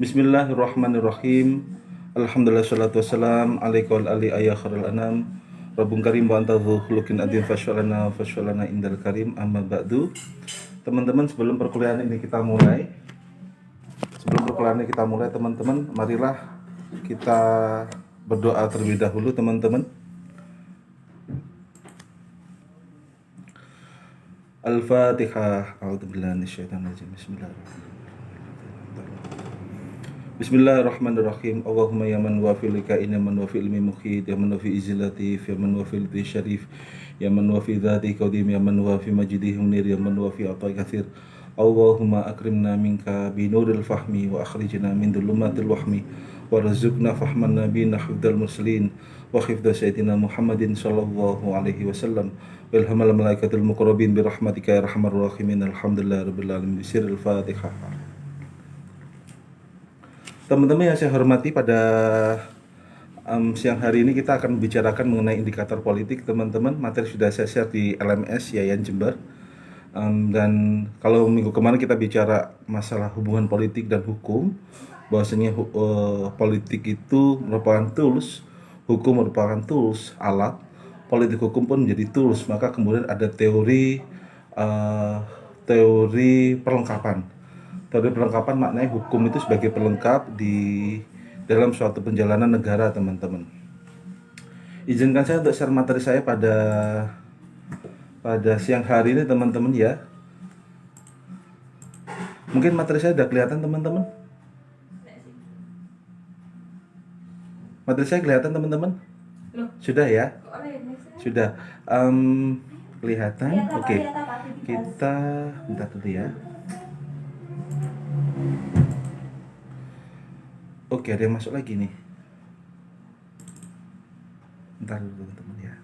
Bismillahirrahmanirrahim. Alhamdulillah salatu wassalam alaika wal ali ayya khairul anam. Rabbun karim wa anta dzu khuluqin adzim fasyalana indal karim amma ba'du. Teman-teman, sebelum perkuliahan ini kita mulai, teman-teman, marilah kita berdoa terlebih dahulu, teman-teman. Al-Fatihah. A'udzubillahi minasyaitonir rajim. Bismillahirrahmanirrahim. Allahumma ya man wa fil kain, ya man wa fil ilmi muhit, ya man wa fi izlatif, ya man wa fil syarif, ya man wa fi dzati qadim, ya man wa fi majdihi munir, ya man wa fi atai katsir. Allahumma akrimna minka bi nuril fahmi wa akhrijna min dhulumatil wahmi warzuqna fahman nabiyina hifdzal mursalin wa hifdza sayyidina Muhammadin sallallahu alaihi wasallam wal hamal malaikatul muqarrabin bi rahmatika ya arhamar rahimin. Alhamdulillahirabbil alamin. Bismillahil Fatihah. Teman-teman yang saya hormati, pada siang hari ini kita akan membicarakan mengenai indikator politik, teman-teman. Materi sudah saya share di LMS Yayan Jember. Dan kalau minggu kemarin kita bicara masalah hubungan politik dan hukum, bahwasanya politik itu merupakan tools, hukum merupakan tools, alat, politik hukum pun menjadi tools. Maka kemudian ada teori perlengkapan. Teori perlengkapan maknanya hukum itu sebagai pelengkap di dalam suatu perjalanan negara, teman-teman. Izinkan saya untuk share materi saya pada siang hari ini, teman-teman ya. Mungkin materi saya sudah kelihatan, teman-teman. Materi saya kelihatan, teman-teman? Sudah ya? Sudah. Kelihatan? Oke. Kita bentar dulu ya. Oke, ada yang masuk lagi nih. Bentar dulu, teman-teman ya.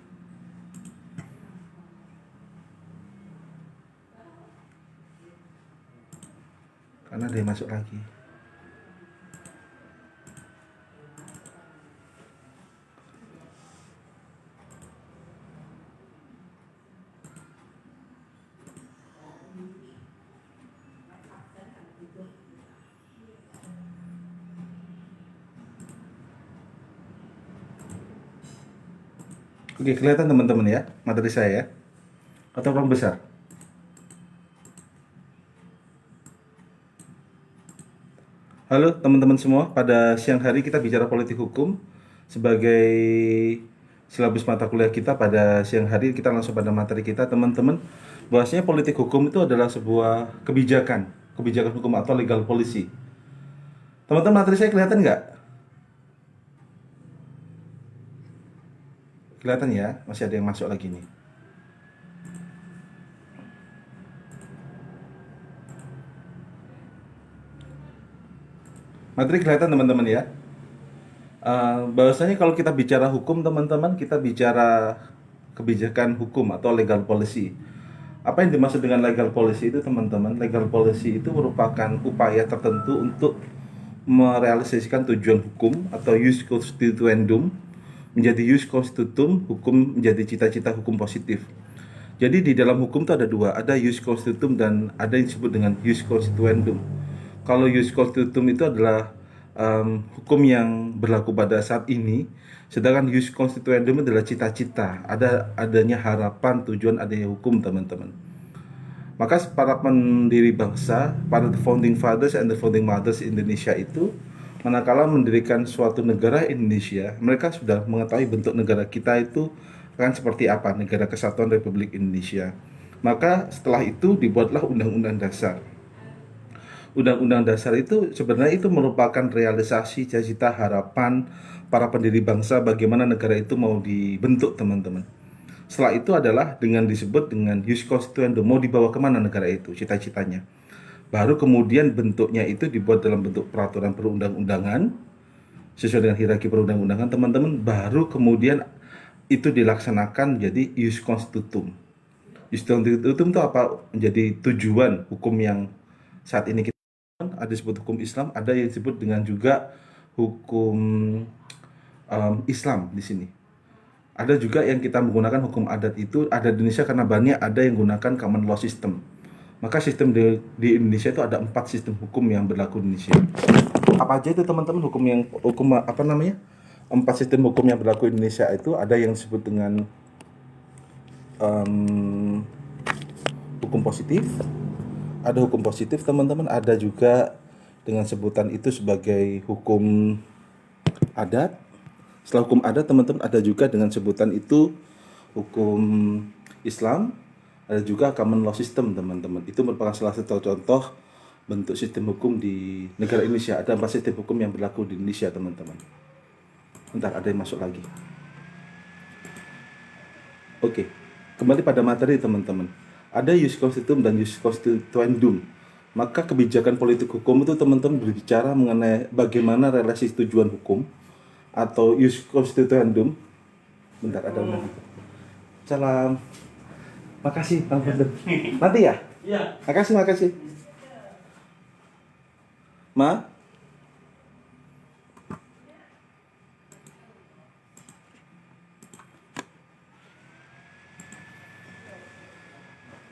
Karena ada yang masuk lagi. Oke, kelihatan teman-teman ya materi saya ya? Atau kurang besar? Halo teman-teman semua, pada siang hari kita bicara politik hukum sebagai silabus mata kuliah kita. Pada siang hari kita langsung pada materi kita, teman-teman. Bahwasanya politik hukum itu adalah sebuah kebijakan hukum atau legal policy. Teman-teman, materi saya kelihatan nggak? Kelihatan ya, masih ada yang masuk lagi nih. Materi kelihatan, teman-teman ya. Bahwasanya kalau kita bicara hukum, teman-teman, kita bicara kebijakan hukum atau legal policy. Apa yang dimaksud dengan legal policy itu, teman-teman? Legal policy itu merupakan upaya tertentu untuk merealisasikan tujuan hukum atau jus constituendum menjadi jus constitutum, hukum menjadi cita-cita hukum positif. Jadi di dalam hukum itu ada dua, ada jus constitutum dan ada yang disebut dengan jus constituendum. Kalau jus constitutum itu adalah hukum yang berlaku pada saat ini, sedangkan jus constituendum adalah cita-cita, adanya harapan, tujuan adanya hukum, teman-teman. Maka para pendiri bangsa, para founding fathers and the founding mothers Indonesia itu, manakala mendirikan suatu negara Indonesia, mereka sudah mengetahui bentuk negara kita itu akan seperti apa, Negara Kesatuan Republik Indonesia. Maka setelah itu dibuatlah Undang-Undang Dasar. Undang-Undang Dasar itu sebenarnya itu merupakan realisasi cita-cita harapan para pendiri bangsa bagaimana negara itu mau dibentuk, teman-teman. Setelah itu adalah disebut dengan jus constituendum, mau dibawa kemana negara itu, cita-citanya. Baru kemudian bentuknya itu dibuat dalam bentuk peraturan perundang-undangan sesuai dengan hierarki perundang-undangan, teman-teman. Baru kemudian itu dilaksanakan jadi jus constitutum. Jus constitutum itu apa? Menjadi tujuan hukum yang saat ini kita ada disebut hukum Islam, ada yang disebut dengan juga hukum Islam di sini. Ada juga yang kita menggunakan hukum adat, itu ada di Indonesia karena banyak ada yang menggunakan common law system. Maka sistem di Indonesia itu ada 4 sistem hukum yang berlaku di Indonesia. Apa aja itu teman-teman hukum apa namanya? Empat sistem hukum yang berlaku di Indonesia itu ada yang disebut dengan em, hukum positif, ada hukum positif teman-teman, ada juga dengan sebutan itu sebagai hukum adat. Setelah hukum adat teman-teman ada juga dengan sebutan itu hukum Islam, ada juga common law system teman-teman. Itu merupakan salah satu contoh bentuk sistem hukum di negara Indonesia. Ada 4 sistem hukum yang berlaku di Indonesia teman-teman. Bentar, ada yang masuk lagi. Oke, kembali pada materi teman-teman. Ada jus constitutum dan jus constituendum. Maka kebijakan politik hukum itu teman-teman berbicara mengenai bagaimana relasi tujuan hukum atau jus constituendum. Bentar, ada lagi. Salam. Makasih, Bang Benden. Nanti ya? Iya. Makasih. Ma?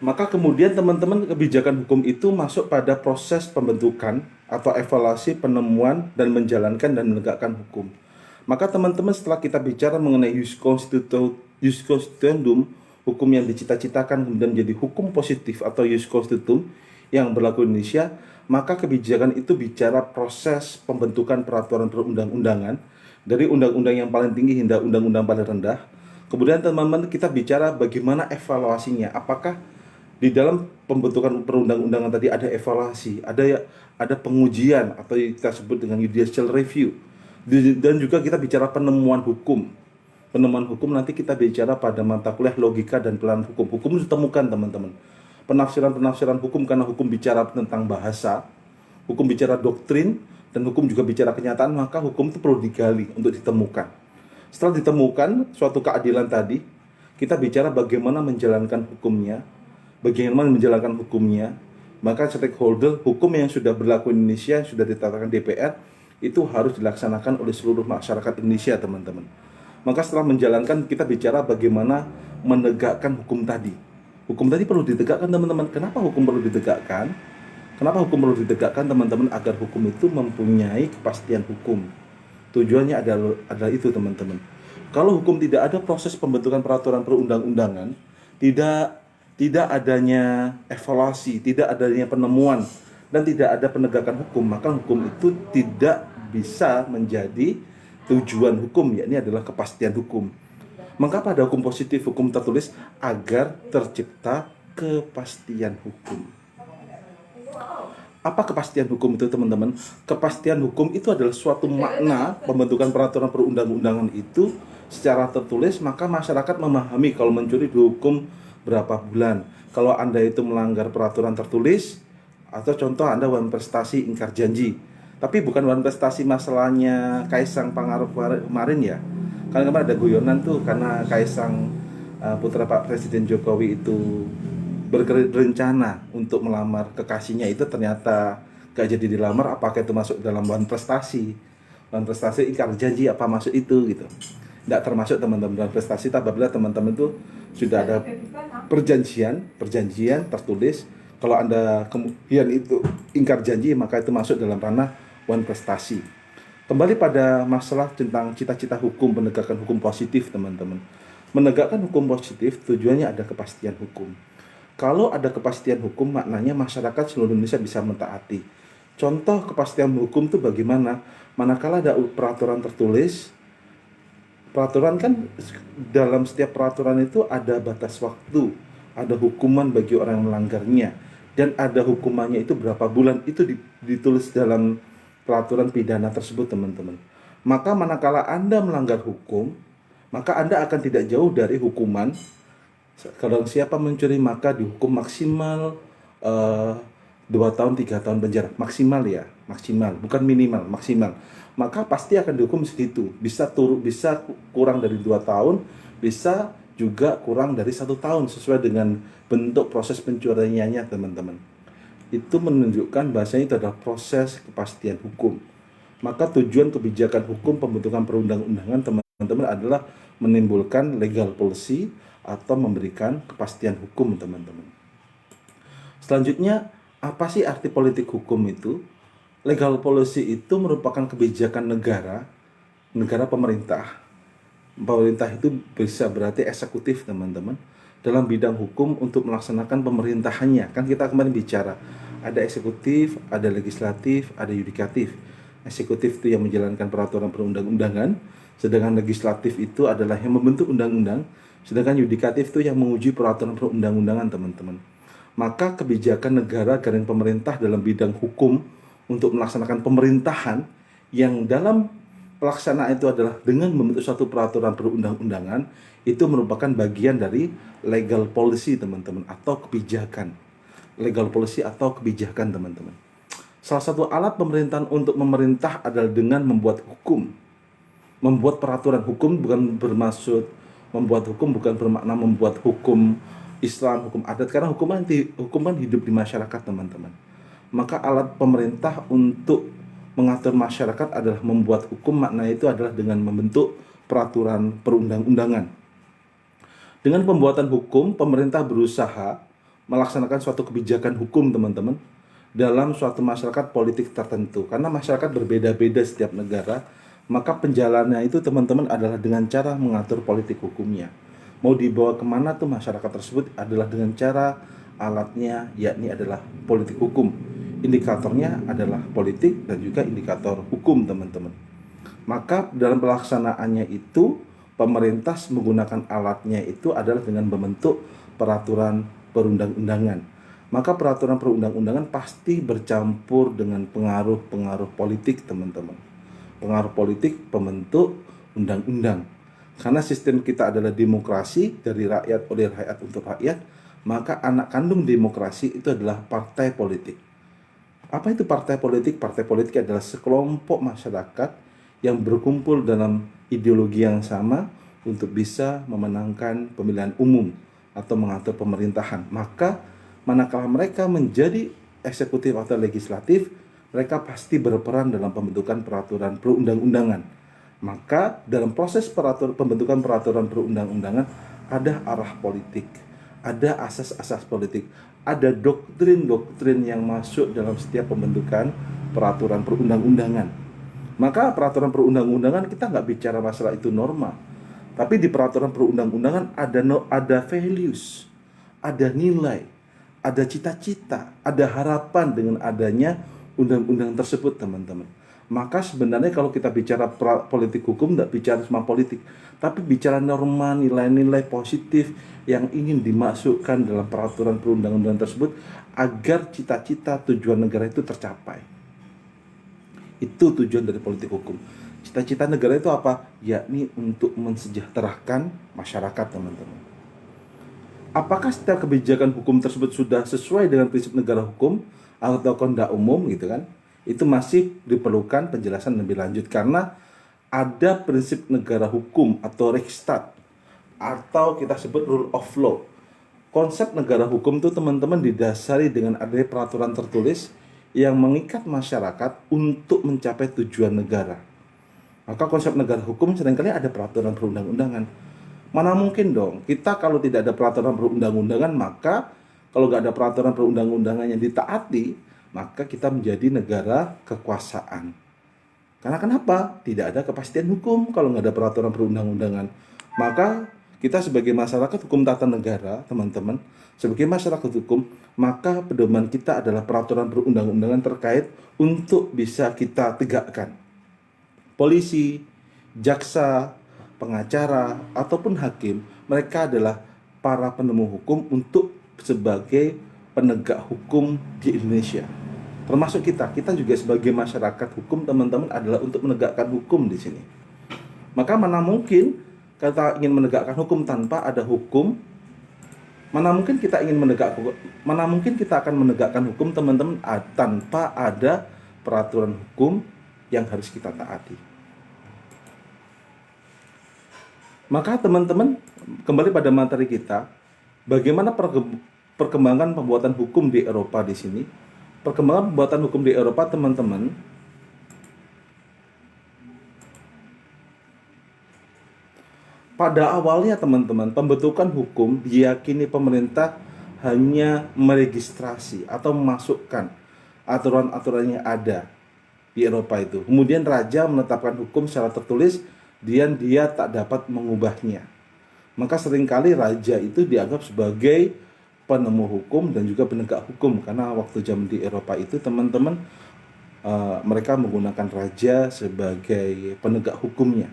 Maka kemudian teman-teman kebijakan hukum itu masuk pada proses pembentukan atau evaluasi penemuan dan menjalankan dan menegakkan hukum. Maka teman-teman setelah kita bicara mengenai jus constituendum, hukum yang dicita-citakan kemudian menjadi hukum positif atau jus constitutum yang berlaku di Indonesia, maka kebijakan itu bicara proses pembentukan peraturan perundang-undangan dari undang-undang yang paling tinggi hingga undang-undang paling rendah. Kemudian teman-teman kita bicara bagaimana evaluasinya, apakah di dalam pembentukan perundang-undangan tadi ada evaluasi, ada pengujian atau yang kita sebut dengan judicial review. Dan juga kita bicara penemuan hukum. Penemuan hukum nanti kita bicara pada mata kuliah logika dan pelayanan hukum. Hukum ditemukan teman-teman. Penafsiran-penafsiran hukum karena hukum bicara tentang bahasa, hukum bicara doktrin, dan hukum juga bicara kenyataan, maka hukum itu perlu digali untuk ditemukan. Setelah ditemukan suatu keadilan tadi, kita bicara bagaimana menjalankan hukumnya, maka stakeholder hukum yang sudah berlaku di Indonesia, yang sudah ditetapkan DPR, itu harus dilaksanakan oleh seluruh masyarakat Indonesia teman-teman. Maka setelah menjalankan, kita bicara bagaimana menegakkan hukum tadi. Hukum tadi perlu ditegakkan teman-teman. Kenapa hukum perlu ditegakkan? Teman-teman, agar hukum itu mempunyai kepastian hukum. Tujuannya adalah itu teman-teman. Kalau hukum tidak ada proses pembentukan peraturan perundang-undangan, tidak adanya evaluasi, tidak adanya penemuan, dan tidak ada penegakan hukum, maka hukum itu tidak bisa menjadi tujuan hukum, yakni adalah kepastian hukum. Maka pada hukum positif, hukum tertulis agar tercipta kepastian hukum. Apa kepastian hukum itu teman-teman? Kepastian hukum itu adalah suatu makna pembentukan peraturan perundang-undangan itu secara tertulis, maka masyarakat memahami kalau mencuri dihukum berapa bulan. Kalau Anda itu melanggar peraturan tertulis, atau contoh Anda wan prestasi ingkar janji. Tapi bukan wan prestasi masalahnya Kaisang Pangarep kemarin ya. Karena kemarin ada guyonan tuh karena Kaisang putra Pak Presiden Jokowi itu berencana untuk melamar kekasihnya, itu ternyata gak jadi dilamar. Apakah itu masuk dalam wan prestasi ingkar janji, apa masuk itu gitu? Tidak termasuk teman-teman wan prestasi. Apabila teman-teman itu sudah ada perjanjian tertulis, kalau Anda kemudian itu ingkar janji, maka itu masuk dalam ranah wan prestasi. Kembali pada masalah tentang cita-cita hukum, penegakan hukum positif teman-teman. Menegakkan hukum positif tujuannya ada kepastian hukum. Kalau ada kepastian hukum, maknanya masyarakat seluruh Indonesia bisa mentaati. Contoh kepastian hukum itu bagaimana? Manakala ada peraturan tertulis, peraturan kan dalam setiap peraturan itu ada batas waktu, ada hukuman bagi orang yang melanggarnya, dan ada hukumannya itu berapa bulan, itu ditulis dalam peraturan pidana tersebut teman-teman. Maka manakala Anda melanggar hukum, maka Anda akan tidak jauh dari hukuman. Kalau siapa mencuri maka dihukum maksimal 2 tahun 3 tahun penjara, maksimal, bukan minimal, maksimal. Maka pasti akan dihukum segitu, bisa kurang dari 2 tahun, bisa juga kurang dari 1 tahun, sesuai dengan bentuk proses pencuriannya teman-teman. Itu menunjukkan bahasanya itu adalah proses kepastian hukum. Maka tujuan kebijakan hukum pembentukan perundang-undangan teman-teman adalah menimbulkan legal policy atau memberikan kepastian hukum teman-teman. Selanjutnya, apa sih arti politik hukum itu? Legal policy itu merupakan kebijakan negara pemerintah. Pemerintah itu bisa berarti eksekutif, teman-teman, dalam bidang hukum untuk melaksanakan pemerintahannya. Kan kita kemarin bicara, ada eksekutif, ada legislatif, ada yudikatif. Eksekutif itu yang menjalankan peraturan perundang-undangan, sedangkan legislatif itu adalah yang membentuk undang-undang, sedangkan yudikatif itu yang menguji peraturan perundang-undangan, teman-teman. Maka kebijakan negara garing pemerintah dalam bidang hukum untuk melaksanakan pemerintahan yang dalam pelaksanaan itu adalah dengan membentuk suatu peraturan perundang-undangan, itu merupakan bagian dari legal policy, teman-teman, atau kebijakan. Legal policy atau kebijakan, teman-teman. Salah satu alat pemerintahan untuk memerintah adalah dengan membuat hukum. Membuat peraturan hukum bukan bermaksud membuat hukum, bukan bermakna membuat hukum Islam, hukum adat, karena hukum kan hidup di masyarakat, teman-teman. Maka alat pemerintah untuk mengatur masyarakat adalah membuat hukum, maknanya itu adalah dengan membentuk peraturan perundang-undangan. Dengan pembuatan hukum, pemerintah berusaha melaksanakan suatu kebijakan hukum, teman-teman, dalam suatu masyarakat politik tertentu. Karena masyarakat berbeda-beda setiap negara, maka penjalannya itu, teman-teman, adalah dengan cara mengatur politik hukumnya. Mau dibawa kemana tuh masyarakat tersebut adalah dengan cara alatnya, yakni adalah politik hukum. Indikatornya adalah politik dan juga indikator hukum, teman-teman. Maka dalam pelaksanaannya itu, pemerintah menggunakan alatnya itu adalah dengan membentuk peraturan perundang-undangan. Maka peraturan perundang-undangan pasti bercampur dengan pengaruh-pengaruh politik, teman-teman. Pengaruh politik pembentuk undang-undang. Karena sistem kita adalah demokrasi, dari rakyat, oleh rakyat, untuk rakyat, maka anak kandung demokrasi itu adalah partai politik. Apa itu partai politik? Partai politik adalah sekelompok masyarakat yang berkumpul dalam ideologi yang sama untuk bisa memenangkan pemilihan umum atau mengatur pemerintahan. Maka manakala mereka menjadi eksekutif atau legislatif, mereka pasti berperan dalam pembentukan peraturan perundang-undangan. Maka dalam proses pembentukan peraturan perundang-undangan ada arah politik, ada asas-asas politik, ada doktrin-doktrin yang masuk dalam setiap pembentukan peraturan perundang-undangan. Maka peraturan perundang-undangan kita nggak bicara masalah itu norma, tapi di peraturan perundang-undangan ada values, ada nilai, ada cita-cita, ada harapan dengan adanya undang-undang tersebut, teman-teman. Maka sebenarnya kalau kita bicara politik hukum, tidak bicara cuma politik, tapi bicara norma, nilai-nilai positif yang ingin dimasukkan dalam peraturan perundang-undangan tersebut agar cita-cita tujuan negara itu tercapai. Itu tujuan dari politik hukum. Cita-cita negara itu apa? Yakni untuk mensejahterakan masyarakat, teman-teman. Apakah setiap kebijakan hukum tersebut sudah sesuai dengan prinsip negara hukum atau kondak umum, gitu kan? Itu masih diperlukan penjelasan lebih lanjut, karena ada prinsip negara hukum atau Rechtsstaat, atau kita sebut rule of law. Konsep negara hukum itu, teman-teman, didasari dengan adanya peraturan tertulis yang mengikat masyarakat untuk mencapai tujuan negara. Maka konsep negara hukum seringkali ada peraturan perundang-undangan. Mana mungkin dong kita kalau tidak ada peraturan perundang-undangan, maka kalau nggak ada peraturan perundang-undangan yang ditaati, maka kita menjadi negara kekuasaan. Karena kenapa? Tidak ada kepastian hukum kalau nggak ada peraturan perundang-undangan. Maka kita sebagai masyarakat hukum tata negara, teman-teman, sebagai masyarakat hukum, maka pedoman kita adalah peraturan perundang-undangan terkait untuk bisa kita tegakkan. Polisi, jaksa, pengacara, ataupun hakim, mereka adalah para penemu hukum untuk sebagai penegak hukum di Indonesia. Termasuk kita juga sebagai masyarakat hukum, teman-teman, adalah untuk menegakkan hukum di sini. Maka mana mungkin kita ingin menegakkan hukum tanpa ada hukum? Mana mungkin kita akan menegakkan hukum, teman-teman, tanpa ada peraturan hukum yang harus kita taati. Maka teman-teman, kembali pada materi kita, bagaimana perkembangan pembuatan hukum di Eropa di sini? Perkembangan pembuatan hukum di Eropa, teman-teman, pada awalnya, teman-teman, pembentukan hukum diyakini pemerintah hanya meregistrasi atau memasukkan aturan-aturan yang ada di Eropa itu. Kemudian raja menetapkan hukum secara tertulis dan dia tak dapat mengubahnya. Maka seringkali raja itu dianggap sebagai penemu hukum dan juga penegak hukum, karena waktu zaman di Eropa itu teman-teman, mereka menggunakan raja sebagai penegak hukumnya.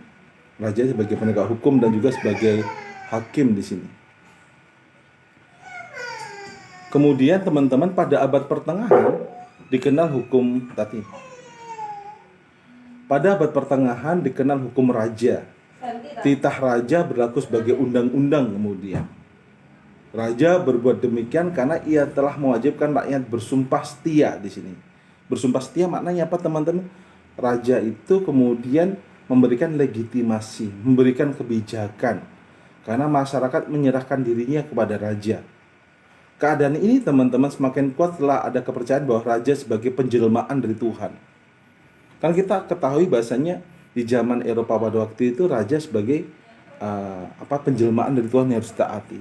Raja sebagai penegak hukum dan juga sebagai hakim di sini. Kemudian teman-teman, pada abad pertengahan dikenal hukum tadi. Pada abad pertengahan dikenal hukum raja. Titah raja berlaku sebagai undang-undang kemudian. Raja berbuat demikian karena ia telah mewajibkan rakyat bersumpah setia di sini. Bersumpah setia maknanya apa teman-teman? Raja itu kemudian memberikan legitimasi, memberikan kebijakan. Karena masyarakat menyerahkan dirinya kepada raja. Keadaan ini teman-teman semakin kuat setelah ada kepercayaan bahwa raja sebagai penjelmaan dari Tuhan. Kan kita ketahui bahasanya di zaman Eropa pada waktu itu raja sebagai penjelmaan dari Tuhan yang harus ditaati.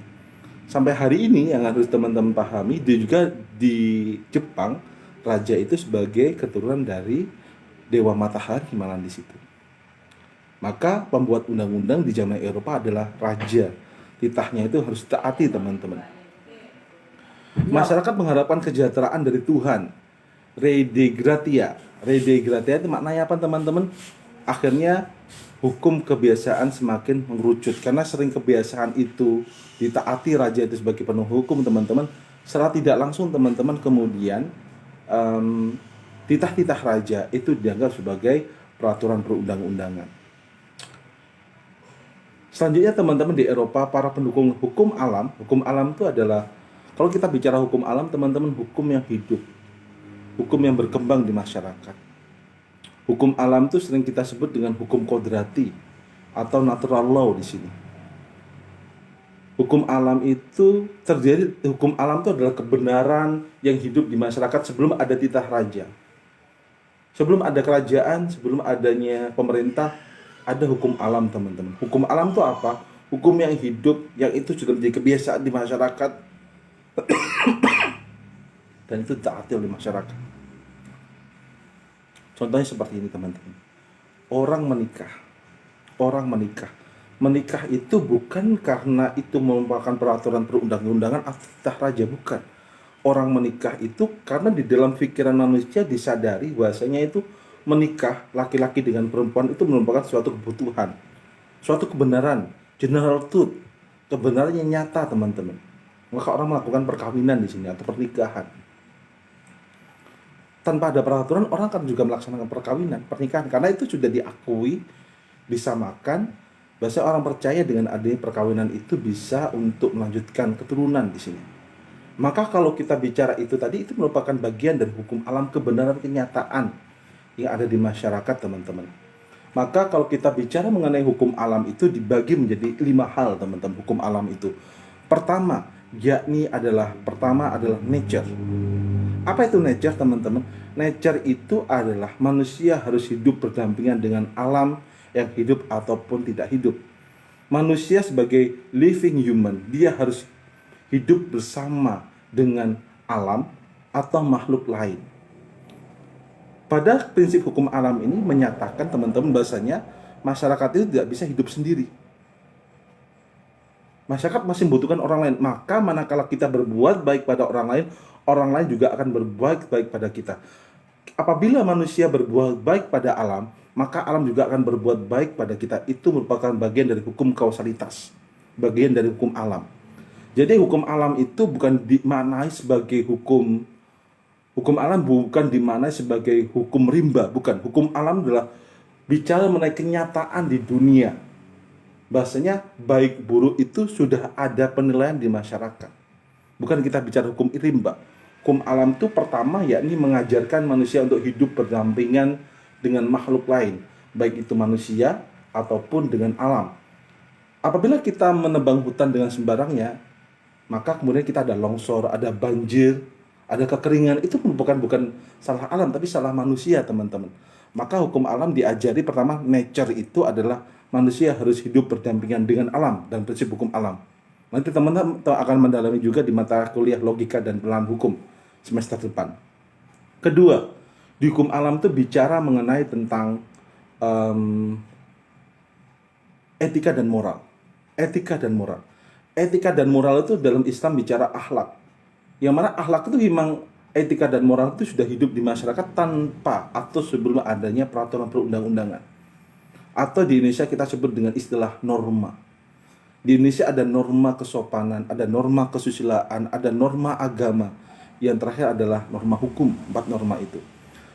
Sampai hari ini yang harus teman-teman pahami, dia juga di Jepang raja itu sebagai keturunan dari dewa matahari malah di situ. Maka pembuat undang-undang di zaman Eropa adalah raja. Titahnya itu harus ditaati teman-teman. Masyarakat mengharapkan kesejahteraan dari Tuhan. Rede gratia itu maknanya apa teman-teman? Akhirnya hukum kebiasaan semakin mengerucut, karena sering kebiasaan itu ditaati raja itu sebagai penuh hukum teman-teman. Secara tidak langsung teman-teman kemudian titah-titah raja itu dianggap sebagai peraturan perundang-undangan. Selanjutnya teman-teman, di Eropa para pendukung hukum alam itu adalah, kalau kita bicara hukum alam teman-teman, hukum yang hidup, hukum yang berkembang di masyarakat. Hukum alam itu sering kita sebut dengan hukum kodrati atau natural law di sini. Hukum alam itu hukum alam itu adalah kebenaran yang hidup di masyarakat sebelum ada titah raja. Sebelum ada kerajaan, sebelum adanya pemerintah, ada hukum alam teman-teman. Hukum alam itu apa? Hukum yang hidup, yang itu sudah menjadi kebiasaan di masyarakat dan itu ditaati oleh masyarakat. Contohnya seperti ini teman-teman. Orang menikah. Menikah itu bukan karena itu merupakan peraturan perundang-undangan atau titah raja, bukan. Orang menikah itu karena di dalam pikiran manusia disadari bahwasanya itu menikah laki-laki dengan perempuan itu merupakan suatu kebutuhan, suatu kebenaran, general truth, kebenaran yang nyata teman-teman. Maka orang melakukan perkawinan di sini atau pernikahan. Tanpa ada peraturan, orang akan juga melaksanakan pernikahan, karena itu sudah diakui, disamakan, bahwa orang percaya dengan adanya perkawinan itu bisa untuk melanjutkan keturunan di sini. Maka kalau kita bicara itu tadi, itu merupakan bagian dari hukum alam, kebenaran kenyataan yang ada di masyarakat teman-teman. Maka kalau kita bicara mengenai hukum alam itu dibagi menjadi 5 hal teman-teman. Hukum alam itu pertama adalah nature. Apa itu nature teman-teman? Nature itu adalah manusia harus hidup berdampingan dengan alam yang hidup ataupun tidak hidup. Manusia sebagai living human, dia harus hidup bersama dengan alam atau makhluk lain. Pada prinsip hukum alam ini menyatakan teman-teman bahasanya masyarakat itu tidak bisa hidup sendiri. Masyarakat masih membutuhkan orang lain. Maka manakala kita berbuat baik pada orang lain juga akan berbuat baik pada kita. Apabila manusia berbuat baik pada alam, maka alam juga akan berbuat baik pada kita. Itu merupakan bagian dari hukum kausalitas, bagian dari hukum alam. Jadi hukum alam itu bukan dimaknai sebagai hukum alam, bukan dimaknai sebagai hukum rimba, bukan. Hukum alam adalah bicara mengenai kenyataan di dunia. Bahasanya baik buruk itu sudah ada penilaian di masyarakat. Bukan kita bicara hukum rimba. Hukum alam itu pertama yakni mengajarkan manusia untuk hidup berdampingan dengan makhluk lain, baik itu manusia ataupun dengan alam. Apabila kita menebang hutan dengan sembarangnya, maka kemudian kita ada longsor, ada banjir, ada kekeringan. Itu bukan salah alam, tapi salah manusia teman-teman. Maka hukum alam diajari pertama, nature itu adalah manusia harus hidup berdampingan dengan alam dan prinsip hukum alam. Nanti teman-teman akan mendalami juga di mata kuliah logika dan penerapan hukum semester depan. Kedua, Di hukum alam itu bicara mengenai tentang em, etika dan moral. Etika dan moral. Etika dan moral itu dalam Islam bicara akhlak. Yang mana akhlak itu memang etika dan moral itu sudah hidup di masyarakat tanpa atau sebelum adanya peraturan perundang-undangan. Atau di Indonesia kita sebut dengan istilah norma. Di Indonesia ada norma kesopanan, ada norma kesusilaan, ada norma agama. Yang terakhir adalah norma hukum, 4 norma itu.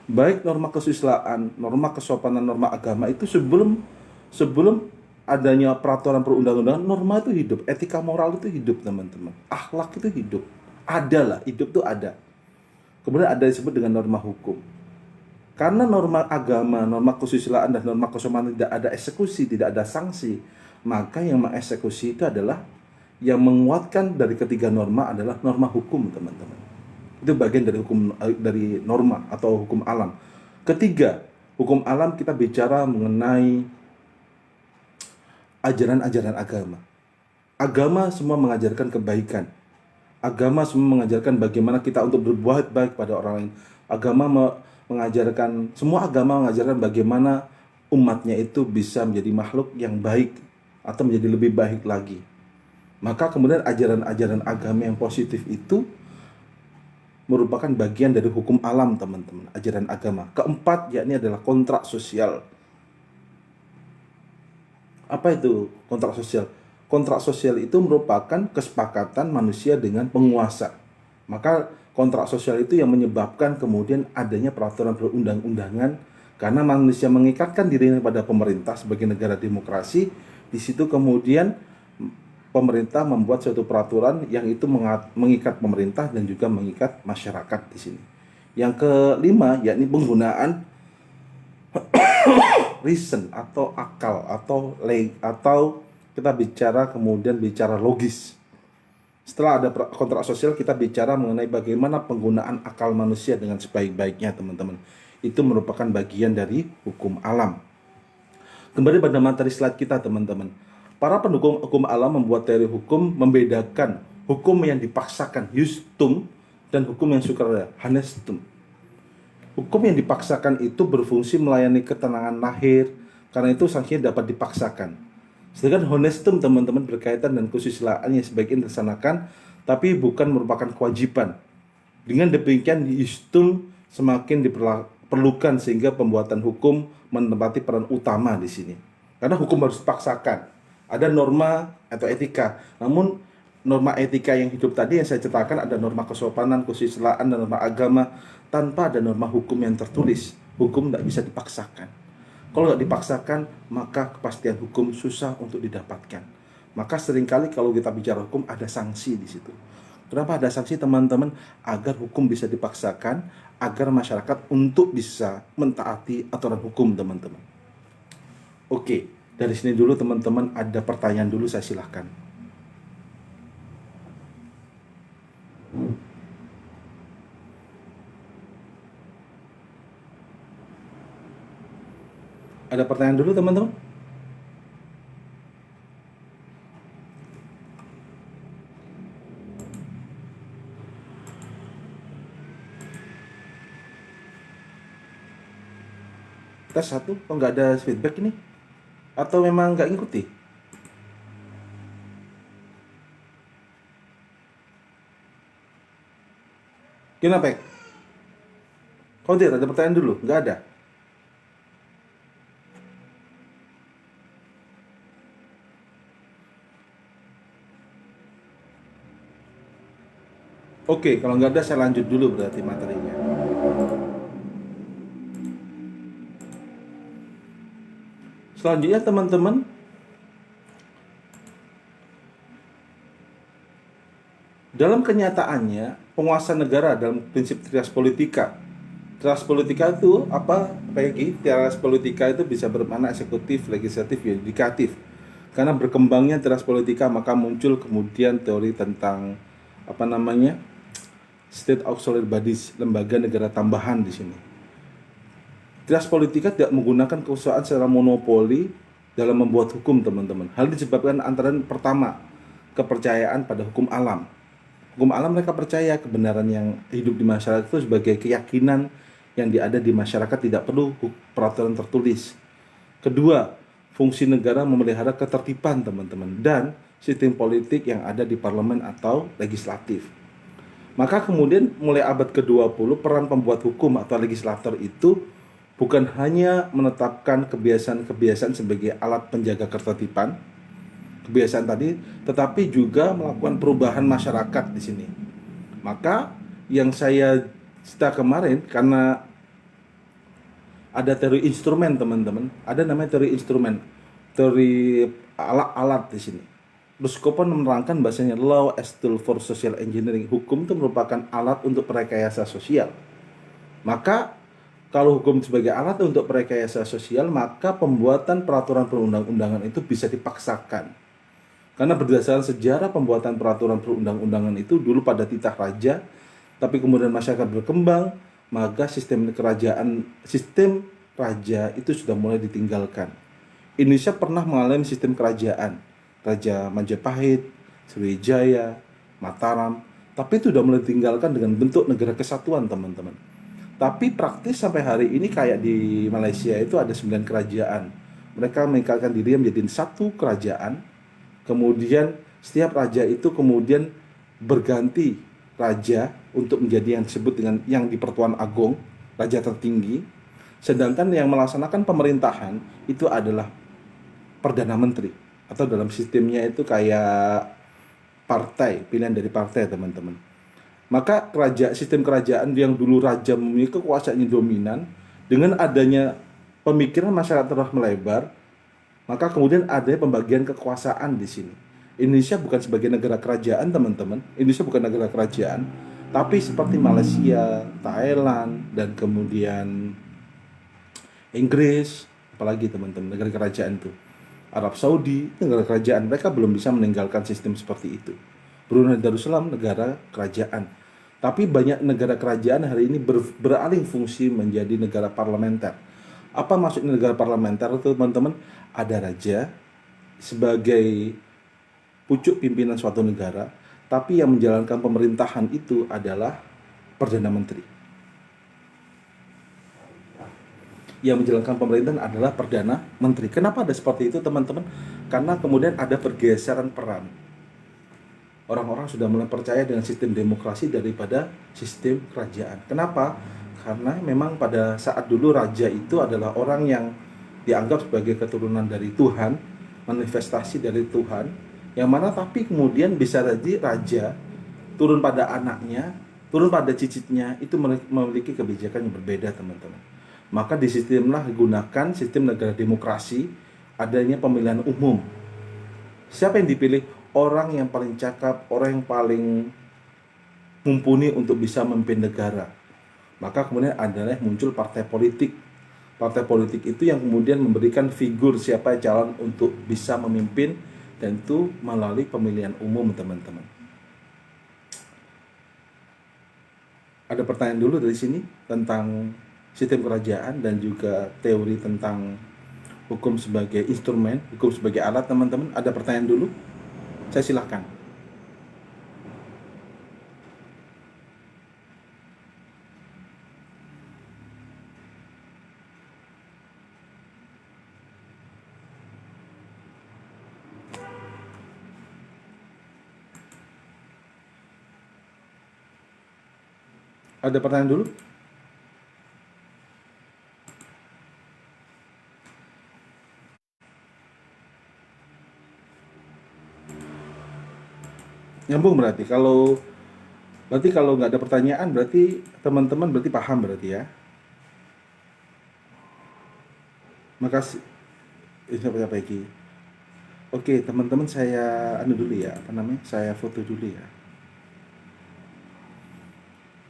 Baik norma kesusilaan, norma kesopanan, norma agama itu sebelum adanya peraturan perundang-undangan, norma itu hidup, etika moral itu hidup, teman-teman. Akhlak itu hidup. Ada lah, hidup itu ada. Kemudian ada disebut dengan norma hukum. Karena norma agama, norma kesusilaan, dan norma kesopanan tidak ada eksekusi, tidak ada sanksi, maka yang mengeksekusi itu adalah, yang menguatkan dari ketiga norma adalah norma hukum, teman-teman. Itu bagian dari hukum, dari norma atau hukum alam. Ketiga, hukum alam kita bicara mengenai ajaran-ajaran agama. Agama semua mengajarkan kebaikan. Agama semua mengajarkan bagaimana kita untuk berbuat baik pada orang lain. Semua agama mengajarkan bagaimana umatnya itu bisa menjadi makhluk yang baik atau menjadi lebih baik lagi. Maka kemudian ajaran-ajaran agama yang positif itu merupakan bagian dari hukum alam, teman-teman, ajaran agama. Keempat, yakni adalah kontrak sosial. Apa itu kontrak sosial? Kontrak sosial itu merupakan kesepakatan manusia dengan penguasa. Maka kontrak sosial itu yang menyebabkan kemudian adanya peraturan perundang-undangan, karena manusia mengikatkan dirinya pada pemerintah sebagai negara demokrasi. Di situ kemudian pemerintah membuat suatu peraturan yang itu mengikat pemerintah dan juga mengikat masyarakat di sini. Yang kelima, yakni penggunaan reason atau akal atau kita bicara logis. Setelah ada kontrak sosial, kita bicara mengenai bagaimana penggunaan akal manusia dengan sebaik-baiknya, teman-teman. Itu merupakan bagian dari hukum alam. Kembali pada materi slide kita, teman-teman. Para pendukung hukum alam membuat teori hukum membedakan hukum yang dipaksakan, justum, dan hukum yang sukarela, honestum. Hukum yang dipaksakan itu berfungsi melayani ketenangan lahir, karena itu sanksinya dapat dipaksakan. Sedangkan honestum, teman-teman, berkaitan dengan kesusilaan yang sebaiknya dilaksanakan, tapi bukan merupakan kewajiban. Dengan demikian, justum semakin diperlukan sehingga pembuatan hukum menempati peran utama di sini. Karena hukum harus dipaksakan. Ada norma atau etika. Namun norma etika yang hidup tadi yang saya ceritakan, ada norma kesopanan, kesusilaan, dan norma agama. Tanpa ada norma hukum yang tertulis, hukum tidak bisa dipaksakan. Kalau nggak dipaksakan, maka kepastian hukum susah untuk didapatkan. Maka seringkali kalau kita bicara hukum, ada sanksi di situ. Kenapa ada sanksi, teman-teman? Agar hukum bisa dipaksakan, agar masyarakat untuk bisa mentaati aturan hukum, teman-teman. Oke, dari sini dulu, teman-teman. Ada pertanyaan dulu, saya silahkan. Ada pertanyaan dulu, teman-teman? Tes 1, kok nggak ada feedback ini? Atau memang nggak ngikuti? Kenapa? Kok tidak ada pertanyaan dulu? Nggak ada? Oke, kalau nggak ada saya lanjut dulu berarti materinya. Selanjutnya, teman-teman, dalam kenyataannya penguasa negara dalam prinsip trias politika. Trias politika itu apa, Peggy? Trias politika itu bisa bermakna eksekutif, legislatif, yudikatif. Karena berkembangnya trias politika, maka muncul kemudian teori tentang state auxiliary bodies, lembaga negara tambahan di sini. Trias politika tidak menggunakan kekuasaan secara monopoli dalam membuat hukum, teman-teman. Hal disebabkan antara pertama, kepercayaan pada hukum alam. Hukum alam mereka percaya kebenaran yang hidup di masyarakat itu sebagai keyakinan yang ada di masyarakat tidak perlu peraturan tertulis. Kedua, fungsi negara memelihara ketertiban teman-teman dan sistem politik yang ada di parlemen atau legislatif. Maka kemudian mulai abad ke-20 peran pembuat hukum atau legislator itu bukan hanya menetapkan kebiasaan-kebiasaan sebagai alat penjaga ketertiban, kebiasaan tadi, tetapi juga melakukan perubahan masyarakat di sini. Maka yang saya cerita kemarin, karena ada teori instrumen teman-teman, ada namanya teori instrumen, teori alat-alat di sini. Ruskopon menerangkan bahasanya law as tool for social engineering. Hukum itu merupakan alat untuk rekayasa sosial. Maka kalau hukum sebagai alat untuk rekayasa sosial, maka pembuatan peraturan perundang-undangan itu bisa dipaksakan. Karena berdasarkan sejarah pembuatan peraturan perundang-undangan itu dulu pada titah raja, tapi kemudian masyarakat berkembang, maka sistem raja itu sudah mulai ditinggalkan. Indonesia pernah mengalami sistem kerajaan, Raja Majapahit, Sriwijaya, Mataram, tapi itu sudah mulai ditinggalkan dengan bentuk negara kesatuan teman-teman. Tapi praktis sampai hari ini kayak di Malaysia itu ada 9 kerajaan. Mereka mengikatkan diri menjadi satu kerajaan. Kemudian setiap raja itu kemudian berganti raja untuk menjadi yang disebut dengan yang di Pertuan Agong, raja tertinggi. Sedangkan yang melaksanakan pemerintahan itu adalah Perdana Menteri, atau dalam sistemnya itu kayak partai, pilihan dari partai teman-teman. Maka sistem kerajaan yang dulu raja memiliki kekuasaan yang dominan, dengan adanya pemikiran masyarakat terus melebar, maka kemudian ada pembagian kekuasaan di sini. Indonesia bukan sebagai negara kerajaan teman-teman. Indonesia bukan negara kerajaan, tapi seperti Malaysia, Thailand, dan kemudian Inggris, apalagi teman-teman negara kerajaan itu. Arab Saudi, negara kerajaan, mereka belum bisa meninggalkan sistem seperti itu. Brunei Darussalam, negara kerajaan. Tapi banyak negara kerajaan hari ini beralih fungsi menjadi negara parlementer. Apa maksudnya negara parlementer itu teman-teman? Ada raja sebagai pucuk pimpinan suatu negara, tapi yang menjalankan pemerintahan itu adalah Perdana Menteri. Yang menjalankan pemerintahan adalah Perdana Menteri. Kenapa ada seperti itu teman-teman? Karena kemudian ada pergeseran peran. Orang-orang sudah mulai percaya dengan sistem demokrasi daripada sistem kerajaan. Kenapa? Karena memang pada saat dulu raja itu adalah orang yang dianggap sebagai keturunan dari Tuhan, manifestasi dari Tuhan, yang mana tapi kemudian bisa jadi raja turun pada anaknya, turun pada cicitnya, itu memiliki kebijakan yang berbeda teman-teman. Maka disistemlah digunakan sistem negara demokrasi, adanya pemilihan umum. Siapa yang dipilih? Orang yang paling cakap, orang yang paling mumpuni untuk bisa memimpin negara. Maka kemudian adalah muncul partai politik. Partai politik itu yang kemudian memberikan figur siapa calon untuk bisa memimpin, dan itu melalui pemilihan umum teman-teman. Ada pertanyaan dulu dari sini tentang sistem kerajaan dan juga teori tentang hukum sebagai instrumen, hukum sebagai alat teman-teman. Ada pertanyaan dulu? Saya silahkan. Ada pertanyaan dulu? Nyambung berarti. Kalau nggak ada pertanyaan berarti teman-teman berarti paham berarti ya. Makasih. Siapa lagi? Oke, teman-teman saya dulu ya, Saya foto dulu ya.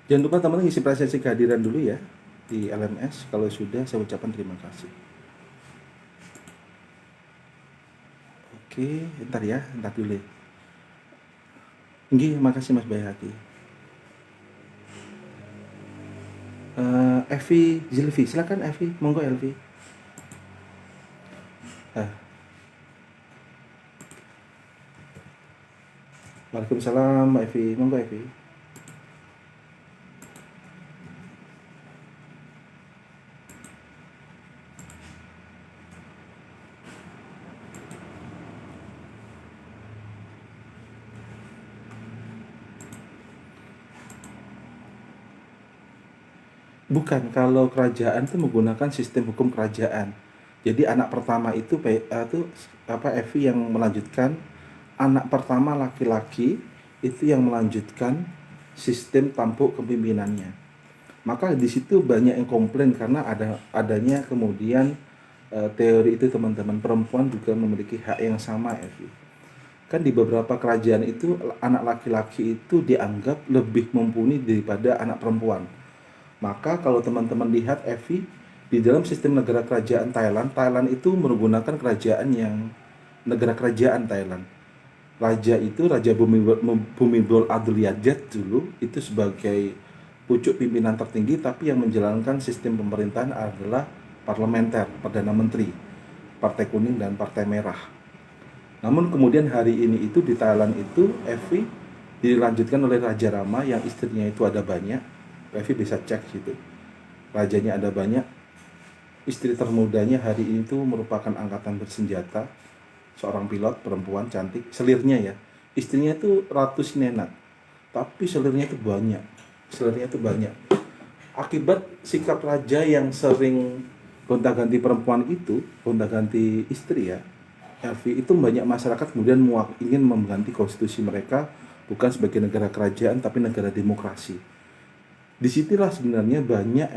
Jangan lupa teman-teman isi presensi kehadiran dulu ya di LMS. Kalau sudah, saya ucapkan terima kasih. Oke, ntar dulu ya. Nggih, makasih Mas Bayhati. Evi Zilvi, silakan Evi, monggo Elvi. Waalaikumsalam Evi, monggo Evi. Bukan, kalau kerajaan itu menggunakan sistem hukum kerajaan. Jadi anak pertama itu Evi yang melanjutkan, anak pertama laki-laki itu yang melanjutkan sistem tampuk kepemimpinannya. Maka di situ banyak yang komplain karena adanya kemudian teori itu teman-teman, perempuan juga memiliki hak yang sama, Evi. Kan di beberapa kerajaan itu anak laki-laki itu dianggap lebih mumpuni daripada anak perempuan. Maka kalau teman-teman lihat Evi, di dalam sistem negara kerajaan Thailand, Thailand itu menggunakan kerajaan yang negara kerajaan Thailand. Raja itu Raja Bhumibol Adulyadej dulu itu sebagai pucuk pimpinan tertinggi, tapi yang menjalankan sistem pemerintahan adalah parlementer, perdana menteri, partai kuning dan partai merah. Namun kemudian hari ini itu di Thailand itu Evi dilanjutkan oleh Raja Rama yang istrinya itu ada banyak. Evi bisa cek gitu. Rajanya ada banyak. Istri termudanya hari ini itu merupakan angkatan bersenjata, seorang pilot perempuan cantik, selirnya ya. Istrinya itu Ratu Sinenat, tapi selirnya itu banyak. Selirnya itu banyak. Akibat sikap raja yang sering gonta-ganti perempuan itu, gonta-ganti istri ya, Elvi, itu banyak masyarakat kemudian ingin mengganti konstitusi mereka bukan sebagai negara kerajaan tapi negara demokrasi. Disitulah sebenarnya banyak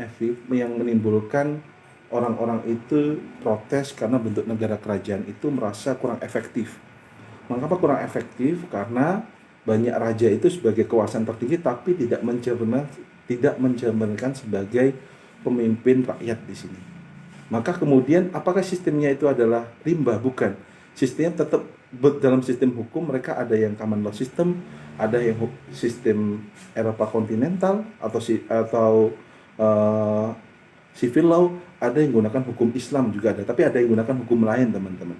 yang menimbulkan orang-orang itu protes karena bentuk negara kerajaan itu merasa kurang efektif. Mengapa kurang efektif? Karena banyak raja itu sebagai kekuasaan tertinggi tapi tidak mencerminkan sebagai pemimpin rakyat di sini. Maka kemudian apakah sistemnya itu adalah rimba? Bukan. Sistemnya tetap dalam sistem hukum mereka ada yang common law system, ada yang sistem Eropa kontinental atau civil law, ada yang menggunakan hukum Islam juga ada, tapi ada yang menggunakan hukum lain teman-teman.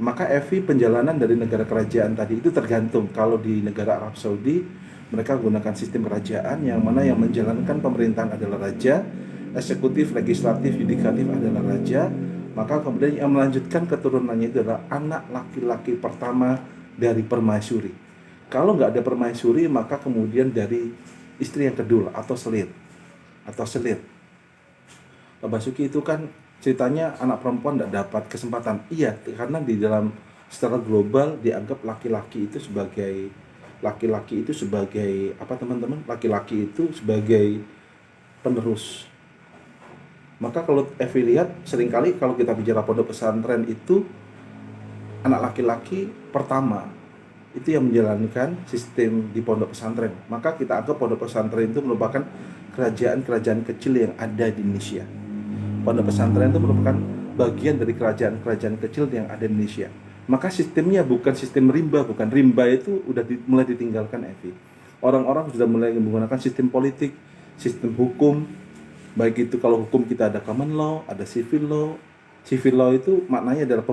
Maka penjalanan dari negara kerajaan tadi itu tergantung. Kalau di negara Arab Saudi mereka menggunakan sistem kerajaan yang mana yang menjalankan pemerintahan adalah raja, eksekutif, legislatif, yudikatif adalah raja. Maka kemudian yang melanjutkan keturunannya itu adalah anak laki-laki pertama dari permaisuri. Kalau nggak ada permaisuri, maka kemudian dari istri yang kedua atau selir. Pak Basuki itu kan ceritanya anak perempuan tidak dapat kesempatan. Iya, karena di dalam secara global dianggap laki-laki itu sebagai apa teman-teman? Laki-laki itu sebagai penerus. Maka kalau Evi lihat seringkali kalau kita bicara pondok pesantren itu anak laki-laki pertama itu yang menjalankan sistem di pondok pesantren. Maka kita anggap pondok pesantren itu merupakan kerajaan-kerajaan kecil yang ada di Indonesia. Pondok pesantren itu merupakan bagian dari kerajaan-kerajaan kecil yang ada di Indonesia. Maka sistemnya bukan sistem rimba, bukan rimba itu mulai ditinggalkan Evi. Orang-orang sudah mulai menggunakan sistem politik, sistem hukum. Baik itu kalau hukum kita ada common law, ada civil law. Civil law itu maknanya adalah